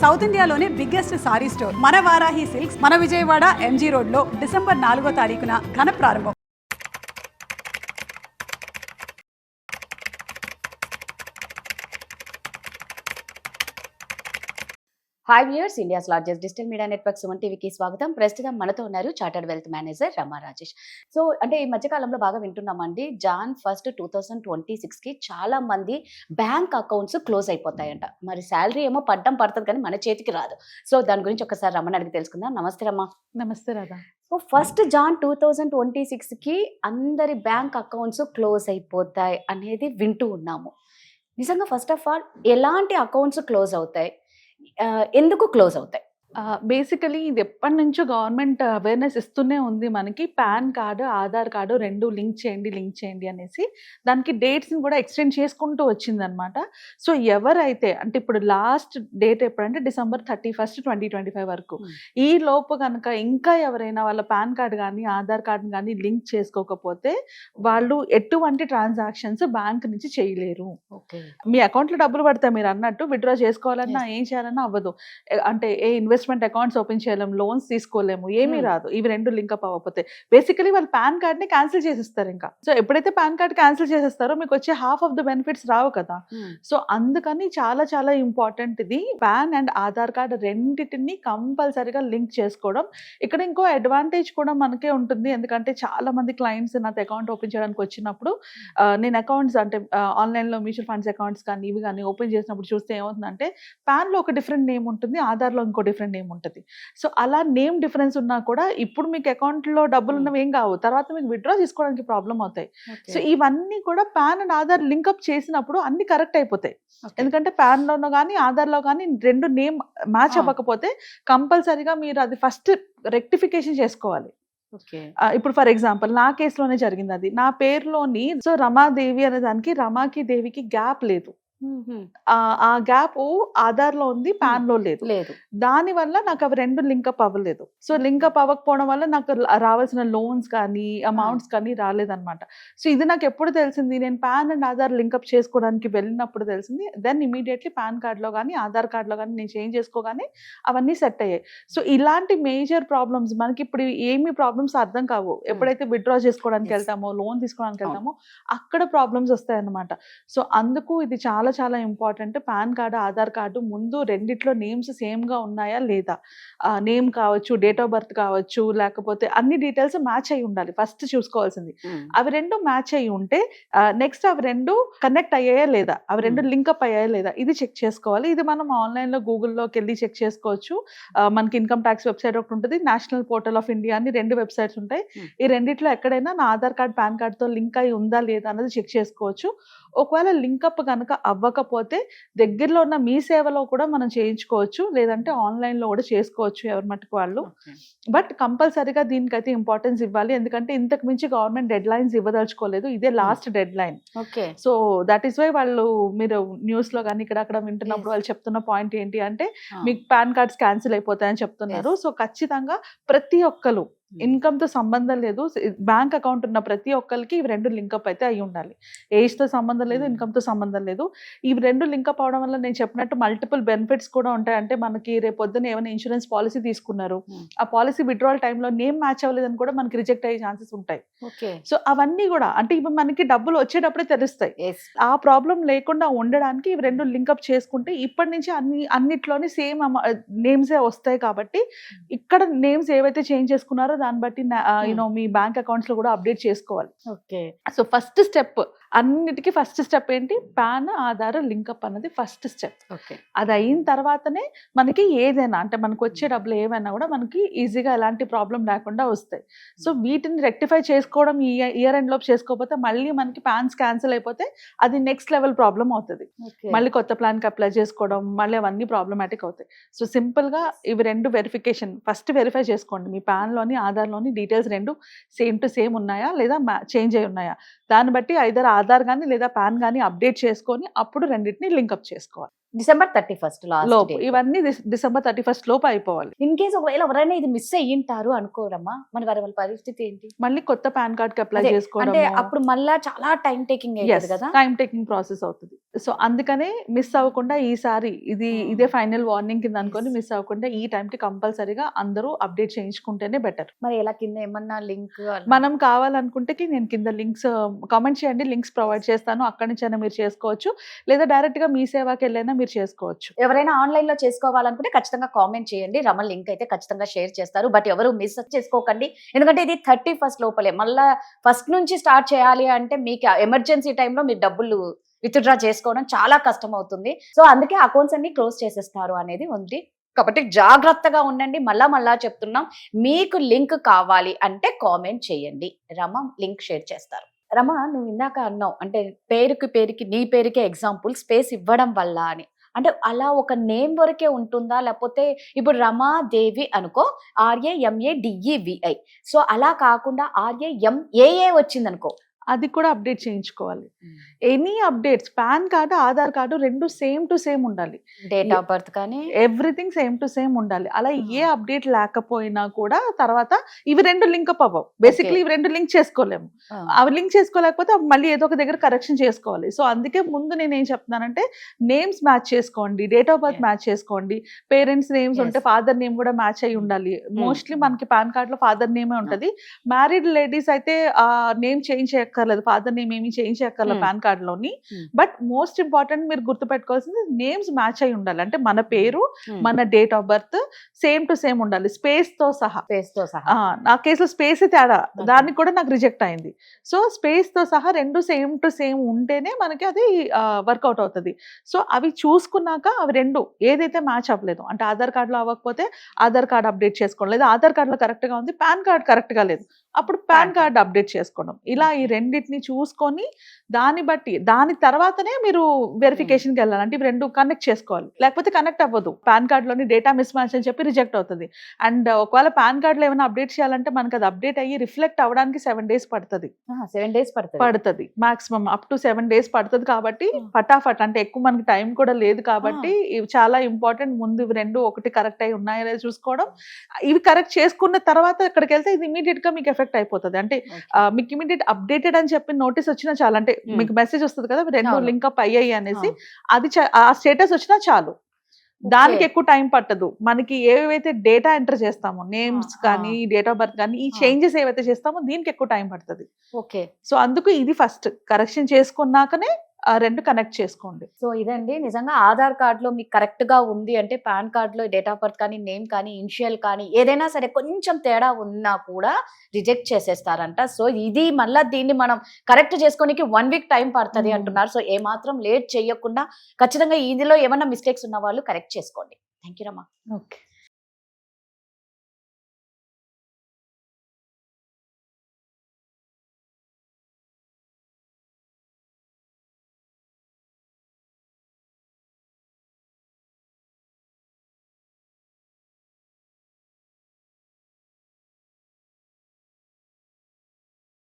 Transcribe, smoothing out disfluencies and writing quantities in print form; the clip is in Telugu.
సౌత్ ఇండియాలోనే బిగ్గెస్ట్ సారీ స్టోర్ మన వారాహి సిల్క్స్ మన విజయవాడ ఎంజీ రోడ్ లో డిసెంబర్ 4వ తారీఖున ఘన ప్రారంభం. Hi viewers, India's largest digital media network Suman టీవీకి స్వాగతం. ప్రస్తుతం మనతో ఉన్నారు చార్టర్డ్ వెల్త్ మేనేజర్ రమా రాజేష్. సో అంటే ఈ మధ్యకాలంలో బాగా వింటున్నామండి, Jan 1, 2026కి చాలా మంది బ్యాంక్ అకౌంట్స్ క్లోజ్ అయిపోతాయంట. మరి శాలరీ ఏమో పడుతుంది కానీ మన చేతికి రాదు. సో దాని గురించి ఒకసారి రమ్మని అడిగి తెలుసుకుందాం. నమస్తే రమ్మా. నమస్తే రాధా. సో 1 Jan 2026కి అందరి బ్యాంక్ అకౌంట్స్ క్లోజ్ అయిపోతాయి అనేది వింటూ ఉన్నాము. నిజంగా ఫస్ట్ ఆఫ్ ఆల్ ఎలాంటి అకౌంట్స్ క్లోజ్ అవుతాయి, ఎందుకు క్లోజ్ అవుతాయి? బేసికలీ ఇది ఎప్పటి నుంచో గవర్నమెంట్ అవేర్నెస్ ఇస్తూనే ఉంది మనకి. పాన్ కార్డు, ఆధార్ కార్డు రెండు లింక్ చేయండి అనేసి దానికి డేట్స్ని కూడా ఎక్స్టెండ్ చేసుకుంటూ వచ్చిందనమాట. సో ఎవరైతే అంటే ఇప్పుడు లాస్ట్ డేట్ ఎప్పుడంటే December 31, 2025 వరకు. ఈ లోపు కనుక ఇంకా ఎవరైనా వాళ్ళ పాన్ కార్డు కానీ ఆధార్ కార్డు కానీ లింక్ చేసుకోకపోతే వాళ్ళు ఎటువంటి ట్రాన్సాక్షన్స్ బ్యాంక్ నుంచి చేయలేరు. మీ అకౌంట్లో డబ్బులు పడతాయి, మీరు అన్నట్టు విత్డ్రా చేసుకోవాలన్నా ఏం చేయాలన్నా అవ్వదు. అంటే ఇన్వెస్ట్మెంట్ అకౌంట్స్ ఓపెన్ చేయలేము, లోన్స్ తీసుకోలేము, ఏమీ రాదు ఇవి రెండు లింకప్ అవ్వకపోతే. బేసికలీ వాళ్ళు పాన్ కార్డ్ ని క్యాన్సిల్ చేసేస్తారు ఇంకా. సో ఎప్పుడైతే పాన్ కార్డ్ క్యాన్సిల్ చేసేస్తారో మీకు వచ్చే హాఫ్ ఆఫ్ ద బెనిఫిట్స్ రావు కదా. సో అందుకని చాలా చాలా ఇంపార్టెంట్ ఇది. పాన్ అండ్ ఆధార్ కార్డ్ రెండింటిని కంపల్సరీగా లింక్ చేసుకోవడం. ఇక్కడ ఇంకో అడ్వాంటేజ్ కూడా మనకే ఉంటుంది, ఎందుకంటే చాలా మంది క్లయింట్స్ నాతో అకౌంట్ ఓపెన్ చేయడానికి వచ్చినప్పుడు నేను అకౌంట్స్ అంటే ఆన్లైన్లో మ్యూచువల్ ఫండ్స్ అకౌంట్స్ కానీ ఇవి కానీ ఓపెన్ చేసినప్పుడు చూస్తే ఏమవుతుందంటే పాన్లో ఒక డిఫరెంట్ నేమ్ ఉంటుంది, ఆధార్లో ఇంకో డిఫరెంట్ నేమ్ ఉంటుంది. సో అలా నేమ్ డిఫరెన్స్ ఉన్నా కూడా ఇప్పుడు మీకు అకౌంట్లో డబ్బులు ఉన్నవి ఏం కావు, తర్వాత మీకు విత్డ్రా చేసుకోవడానికి ప్రాబ్లం అవుతాయి. సో ఇవన్నీ కూడా పాన్ అండ్ ఆధార్ లింకప్ చేసినప్పుడు అన్ని కరెక్ట్ అయిపోతాయి. ఎందుకంటే పాన్లోనో కానీ ఆధార్లో కానీ రెండు నేమ్ మ్యాచ్ అవ్వకపోతే కంపల్సరీగా మీరు అది ఫస్ట్ రెక్టిఫికేషన్ చేసుకోవాలి. ఇప్పుడు ఫర్ ఎగ్జాంపుల్ నా కేసులోనే జరిగింది అది. నా పేరులోని సో రమాదేవి అనే దానికి రమాకి దేవికి గ్యాప్ లేదు. ఆ గ్యాప్ ఆధార్ లో ఉంది, పాన్ లో లేదు. దాని వల్ల నాకు అవి రెండు లింకప్ అవ్వలేదు. సో లింకప్ అవ్వకపోవడం వల్ల నాకు రావాల్సిన లోన్స్ కానీ అమౌంట్స్ కానీ రాలేదన్నమాట. సో ఇది నాకు ఎప్పుడు తెలిసింది, నేను పాన్ అండ్ ఆధార్ లింకప్ చేసుకోవడానికి వెళ్ళినప్పుడు తెలిసింది. దెన్ ఇమీడియట్లీ పాన్ కార్డ్ లో కానీ ఆధార్ కార్డ్ లో కానీ నేను చేంజ్ చేసుకోగానే అవన్నీ సెట్ అయ్యాయి. సో ఇలాంటి మేజర్ ప్రాబ్లమ్స్ మనకి ఇప్పుడు ఏమి ప్రాబ్లమ్స్ అర్థం కావు. ఎప్పుడైతే విత్డ్రా చేసుకోవడానికి వెళ్తామో, లోన్ తీసుకోవడానికి వెళ్తామో అక్కడ ప్రాబ్లమ్స్ వస్తాయి అన్నమాట. సో అందుకు ఇది చాలా చాలా important. Pan card, Aadhaar card ముందు రెండిట్లో నేమ్స్ సేమ్ గా ఉన్నాయా లేదా, నేమ్ కావచ్చు, డేట్ ఆఫ్ బర్త్ కావచ్చు, లేకపోతే అన్ని డీటెయిల్స్ మ్యాచ్ అయి ఉండాలి ఫస్ట్ చూసుకోవాల్సింది. అవి రెండు మ్యాచ్ అయి ఉంటే నెక్స్ట్ అవి రెండు కనెక్ట్ అయ్యాయా లేదా, అవి రెండు లింకప్ అయ్యాయా లేదా ఇది చెక్ చేసుకోవాలి. ఇది మనం ఆన్లైన్ లో గూగుల్లోకి వెళ్ళి చెక్ చేసుకోవచ్చు. మనకి ఇన్కమ్ ట్యాక్స్ వెబ్సైట్ ఒకటి ఉంటుంది, నేషనల్ పోర్టల్ ఆఫ్ ఇండియా అని రెండు వెబ్సైట్స్ ఉంటాయి. ఈ రెండిట్లో ఎక్కడైనా నా ఆధార్ కార్డ్ పాన్ కార్డ్ తో లింక్ అయి ఉందా లేదా అన్నది చెక్ చేసుకోవచ్చు. ఒకవేళ లింకప్ కనుక అవ్వకపోతే దగ్గరలో ఉన్న మీ సేవలో కూడా మనం చేయించుకోవచ్చు, లేదంటే ఆన్లైన్లో కూడా చేసుకోవచ్చు ఎవరి మట్టుకు వాళ్ళు. బట్ కంపల్సరీగా దీనికైతే ఇంపార్టెన్స్ ఇవ్వాలి, ఎందుకంటే ఇంతకు మించి గవర్నమెంట్ డెడ్ లైన్స్ ఇవ్వదలుచుకోలేదు, ఇదే last dead line. So that is why వాళ్ళు మీరు న్యూస్ లో కానీ ఇక్కడ అక్కడ వింటున్నప్పుడు వాళ్ళు చెప్తున్న పాయింట్ ఏంటి అంటే మీకు పాన్ కార్డ్స్ క్యాన్సిల్ అయిపోతాయని చెప్తున్నారు. సో ఖచ్చితంగా ప్రతి ఒక్కరు ఇన్కమ్ తో సంబంధం లేదు, బ్యాంక్ అకౌంట్ ఉన్న ప్రతి ఒక్కరికి ఇవి రెండు లింకప్ అయితే అయి ఉండాలి. ఏజ్ తో సంబంధం లేదు, ఇన్కమ్ తో సంబంధం లేదు. ఇవి రెండు లింకప్ అవడం వల్ల నేను చెప్పినట్టు మల్టిపుల్ బెనిఫిట్స్ కూడా ఉంటాయి. అంటే మనకి రేపు పొద్దున ఏమైనా ఇన్సూరెన్స్ పాలసీ తీసుకున్నారు, ఆ పాలసీ విత్డ్రాల్ టైంలో నేమ్ మ్యాచ్ అవ్వలేదని కూడా మనకి రిజెక్ట్ అయ్యే ఛాన్సెస్ ఉంటాయి. సో అవన్నీ కూడా అంటే ఇవి మనకి డబ్బులు వచ్చేటప్పుడే తెలుస్తాయి. ఆ ప్రాబ్లం లేకుండా ఉండడానికి ఇవి రెండు లింకప్ చేసుకుంటే ఇప్పటి నుంచి అన్నిట్లోని సేమ్ నేమ్సే వస్తాయి. కాబట్టి ఇక్కడ నేమ్స్ ఏవైతే చేంజ్ చేసుకున్నారో దాన్ని బట్టి మీ బ్యాంక్ అకౌంట్స్ లో కూడా అప్డేట్ చేసుకోవాలి. సో ఫస్ట్ స్టెప్, అన్నిటికీ ఫస్ట్ స్టెప్ ఏంటి, పాన్ ఆధార్ లింకప్ అన్నది ఫస్ట్ స్టెప్. అది అయిన తర్వాతనే మనకి ఏదైనా అంటే మనకు వచ్చే డబ్బులు ఏమైనా కూడా మనకి ఈజీగా ఎలాంటి ప్రాబ్లం లేకుండా వస్తాయి. సో వీటిని రెక్టిఫై చేసుకోవడం ఈ ఇయర్ ఎండ్ లోపు చేసుకోకపోతే మళ్ళీ మనకి పాన్స్ క్యాన్సిల్ అయిపోతే అది నెక్స్ట్ లెవెల్ ప్రాబ్లం అవుతుంది. మళ్ళీ కొత్త ప్లాన్ కి అప్లై చేసుకోవడం మళ్ళీ అవన్నీ ప్రాబ్లమాటిక్ అవుతాయి. సో సింపుల్ గా ఇవి రెండు వెరిఫికేషన్ ఫస్ట్ వెరిఫై చేసుకోండి, మీ పాన్ లోని ఆధార్లోని డీటెయిల్స్ రెండు సేమ్ టు సేమ్ ఉన్నాయా లేదా చేంజ్ అయి ఉన్నాయా, దాన్ని బట్టి ఐదర్ ఆధార్ కానీ లేదా పాన్ కానీ అప్డేట్ చేసుకొని అప్పుడు రెండింటిని లింకప్ చేసుకోవాలి. December 31 లోపు ఇవన్నీ December 31 లోపు అయిపోవాలి. ఇన్ కేసు ఒకవేళ ఎవరైనా ఇది మిస్ అయ్యింటారు అనుకోరమ్మా, మరి వాళ్ళ పరిస్థితి ఏంటి? మళ్ళీ కొత్త పాన్ కార్డ్ కి అప్లై చేసుకోవడం అంటే అప్పుడు మళ్ళీ చాలా టైం టేకింగ్ అయ్యేది కదా, టైం టేకింగ్ ప్రాసెస్ అవుతుంది. సో అందుకనే మిస్ అవ్వకుండా ఈసారి ఇదే ఫైనల్ వార్నింగ్ కింద అనుకొని మిస్ అవ్వకుండా ఈ టైంకి కంపల్సరీగా అందరూ అప్డేట్ చేయించుకుంటేనే బెటర్. మరి ఎలా కింద ఏమన్నా లింక్ మనం కావాలనుకుంటే నేను కింద లింక్స్ కామెంట్ చేయండి, లింక్స్ ప్రొవైడ్ చేస్తాను, అక్కడి నుంచి అయినా మీరు చేసుకోవచ్చు, లేదా డైరెక్ట్ గా మీ సేవాకి వెళ్ళైనా మీరు చేసుకోవచ్చు. ఎవరైనా ఆన్లైన్ లో చేసుకోవాలనుకుంటే ఖచ్చితంగా కామెంట్ చేయండి, రమల్ లింక్ అయితే ఖచ్చితంగా షేర్ చేస్తారు. బట్ ఎవరు మిస్ చేసుకోకండి, ఎందుకంటే ఇది 31st లోపలే. మళ్ళా ఫస్ట్ నుంచి స్టార్ట్ చేయాలి అంటే మీకు ఎమర్జెన్సీ టైంలో మీరు డబ్బులు విత్డ్రా చేసుకోవడం చాలా కష్టం అవుతుంది. సో అందుకే అకౌంట్స్ అన్ని క్లోజ్ చేసేస్తారు అనేది ఉంది. కాబట్టి జాగ్రత్తగా ఉండండి. మళ్ళా చెప్తున్నాం, మీకు లింక్ కావాలి అంటే కామెంట్ చేయండి, రమ లింక్ షేర్ చేస్తారు. రమ, నువ్వు ఇందాక అన్నావు అంటే పేరుకి నీ పేరుకే ఎగ్జాంపుల్ స్పేస్ ఇవ్వడం వల్ల అని. అంటే అలా ఒక నేమ్ వరకే ఉంటుందా, లేకపోతే ఇప్పుడు రమాదేవి అనుకో, RAMADEVI, సో అలా కాకుండా RAMAA వచ్చింది అనుకో, అది కూడా అప్డేట్ చేయించుకోవాలి. Any updates, pan card, Aadhaar card రెండు సేమ్ టు సేమ్ ఉండాలి. డేట్ ఆఫ్ బర్త్ కానీ ఎవ్రీథింగ్ సేమ్ టు సేమ్ ఉండాలి. అలా ఏ అప్డేట్ లేకపోయినా కూడా తర్వాత ఇవి రెండు లింక్ అప్ అవ్వవు. బేసిక్లీ ఇవి రెండు లింక్ చేసుకోలేము. అవి లింక్ చేసుకోలేకపోతే మళ్ళీ ఏదో ఒక దగ్గర కరెక్షన్ చేసుకోవాలి. సో అందుకే ముందు నేను ఏం చెప్తున్నానంటే, నేమ్స్ మ్యాచ్ చేసుకోండి, డేట్ ఆఫ్ బర్త్ మ్యాచ్ చేసుకోండి, పేరెంట్స్ నేమ్స్ ఉంటే ఫాదర్ నేమ్ కూడా మ్యాచ్ అయి ఉండాలి. మోస్ట్లీ మనకి పాన్ కార్డ్ లో ఫాదర్ నేమే ఉంటది. మ్యారీడ్ లేడీస్ అయితే ఆ నేమ్ చేంజ్ చేయక్కర్లేదు, ఫాదర్ నేమ్ ఏమి చేంజ్ చేయక్కర్లేదు పాన్ కార్డ్ లోని. బట్ మోస్ట్ ఇంపార్టెంట్ మీరు గుర్తుపెట్టుకోవాల్సింది నేమ్స్ మ్యాచ్ అయి ఉండాలి. అంటే మన పేరు, మన date of birth same to same ఉండాలి, స్పేస్ తో సహా. నా కేసులో స్పేస్ తేడా, దానికి కూడా నాకు రిజెక్ట్ అయింది. సో స్పేస్ తో సహా రెండు సేమ్ టు సేమ్ ఉంటేనే మనకి అది వర్కౌట్ అవుతుంది. సో అవి చూసుకున్నాక అవి రెండు ఏదైతే మ్యాచ్ అవ్వలేదు, అంటే ఆధార్ కార్డ్ లో అవ్వకపోతే ఆధార్ కార్డ్ అప్డేట్ చేసుకోండి, లేదా ఆధార్ కార్డ్ లో కరెక్ట్ గా ఉంది, పాన్ కార్డ్ కరెక్ట్ గా లేదు, అప్పుడు పాన్ కార్డ్ అప్డేట్ చేసుకోవడం. ఇలా ఈ రెండింటిని చూసుకొని దాన్ని బట్టి దాని తర్వాతనే మీరు వెరిఫికేషన్కి వెళ్ళాలి. అంటే ఇవి రెండు కనెక్ట్ చేసుకోవాలి, లేకపోతే కనెక్ట్ అవ్వదు. పాన్ కార్డ్ లోని డేటా మిస్ మ్యాచ్ అని చెప్పి రిజెక్ట్ అవుతుంది. అండ్ ఒకవేళ పాన్ కార్డ్ లో ఏమైనా అప్డేట్ చేయాలంటే మనకి అది అప్డేట్ అయ్యి రిఫ్లెక్ట్ అవ్వడానికి 7 days పడుతుంది. 7 days పడుతుంది మాక్సిమం, అప్ టు 7 days పడుతుంది. కాబట్టి ఫటాఫట్, అంటే ఎక్కువ మనకి టైం కూడా లేదు కాబట్టి ఇవి చాలా ఇంపార్టెంట్. ముందు ఇవి రెండు ఒకటి కరెక్ట్ అయి ఉన్నాయో లేదో చూసుకోవడం. ఇవి కరెక్ట్ చేసుకున్న తర్వాత ఇక్కడికి వెళ్తే ఇది ఇమీడియట్ గా మీకు ఎఫెక్ట్ అయిపోతుంది. అంటే మీకు ఇమీడియట్ అప్డేటెడ్ అని చెప్పి నోటీస్ వచ్చినా చాలు, అంటే మీకు మెసేజ్ వస్తుంది కదా రెండు లింక్ అప్ అయ్యాయి అనేసి, అది ఆ స్టేటస్ వచ్చినా చాలు. దానికి ఎక్కువ టైం పట్టదు. మనకి ఏవైతే డేటా ఎంటర్ చేస్తామో, నేమ్స్ కానీ డేట్ ఆఫ్ బర్త్ కానీ, ఈ చేంజెస్ ఏవైతే చేస్తామో దీనికి ఎక్కువ టైం పడుతుంది. ఓకే, సో అందుకు ఇది ఫస్ట్ కరెక్షన్ చేసుకున్నాకనే రెండు కనెక్ట్ చేసుకోండి. సో ఇదండి, నిజంగా ఆధార్ కార్డ్ లో మీకు కరెక్ట్ గా ఉంది అంటే పాన్ కార్డ్ లో డేట్ ఆఫ్ బర్త్ కానీ, నేమ్ కానీ, ఇనిషియల్ కానీ ఏదైనా సరే కొంచెం తేడా ఉన్నా కూడా రిజెక్ట్ చేసేస్తారంట. సో ఇది మళ్ళీ దీన్ని మనం కరెక్ట్ చేసుకోనికి 1 week టైం పడుతుంది అంటున్నారు. సో ఏ మాత్రం లేట్ చేయకుండా ఖచ్చితంగా ఇందులో ఏమైనా మిస్టేక్స్ ఉన్న వాళ్ళు కరెక్ట్ చేసుకోండి. Thank you Rama. ఓకే.